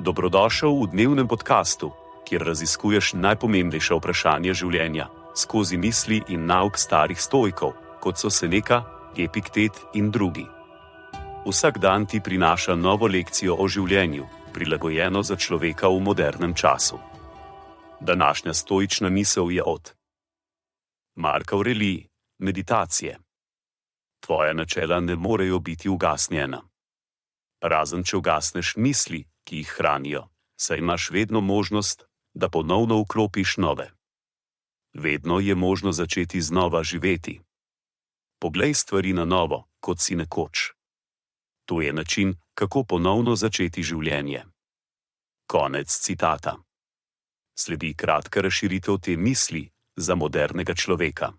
Dobrodošel v dnevnem podkastu, kjer raziskuješ najpomembnejša vprašanja življenja skozi misli in nauk starih stoikov, kot so Seneca, Epiktet in drugi. Vsak dan ti prinaša novo lekcijo o življenju, prilagojeno za človeka v modernem času. Današnja stoična misel je od Marka Aurelij, meditacije. Tvoja načela ne morejo biti ugasnjena. Razen če ugasneš misli, ki jih hranijo, saj imaš vedno možnost, da ponovno vklopiš nove. Vedno je možno začeti znova živeti. Poglej stvari na novo, kot si nekoč. To je način, kako ponovno začeti življenje. Konec citata. Sledi kratka razširitev te misli za modernega človeka.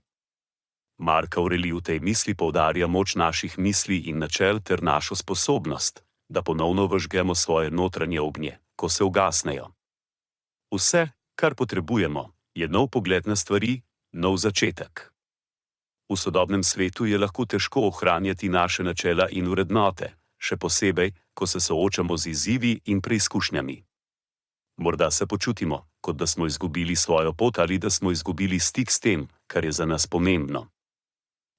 Mark Aurelij v tej misli poudarja moč naših misli in načel ter našo sposobnost, da ponovno vžgemo svoje notranje ognje, ko se ugasnejo. Vse, kar potrebujemo, je nov pogled na stvari, nov začetek. V sodobnem svetu je lahko težko ohranjati naše načela in vrednote, še posebej, ko se soočamo z izzivi in preizkušnjami. Morda se počutimo, kot da smo izgubili svojo pot ali da smo izgubili stik s tem, kar je za nas pomembno.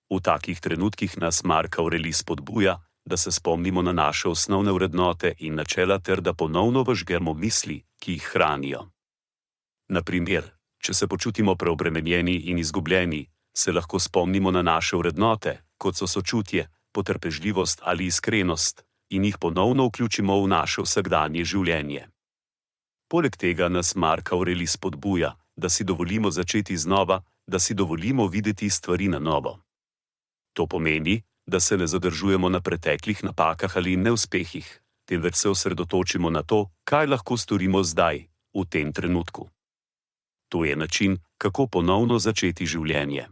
V takih trenutkih nas Mark Aurelij spodbuja, da se spomnimo na naše osnovne vrednote in načela ter da ponovno vžgemo misli, ki jih hranijo. Na primer, če se počutimo preobremenjeni in izgubljeni, se lahko spomnimo na naše vrednote, kot so sočutje, potrpežljivost ali iskrenost, in jih ponovno vključimo v naše vsakdanje življenje. Poleg tega nas Mark Aurelij spodbuja, da si dovolimo začeti znova, da si dovolimo videti stvari na novo. To pomeni, da se ne zadržujemo na preteklih napakah ali neuspehih, temveč se osredotočimo na to, kaj lahko storimo zdaj, v tem trenutku. To je način, kako ponovno začeti življenje.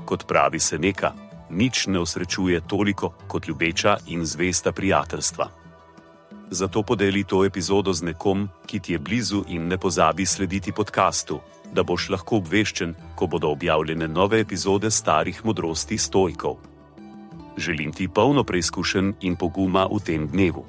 Kot pravi Seneca, nič ne osrečuje toliko kot ljubeča in zvesta prijateljstva. Zato podeli to epizodo z nekom, ki ti je blizu in ne pozabi slediti podkastu, da boš lahko obveščen, ko bodo objavljene nove epizode starih modrosti stoikov. Želim ti polno preizkušenj in poguma v tem dnevu.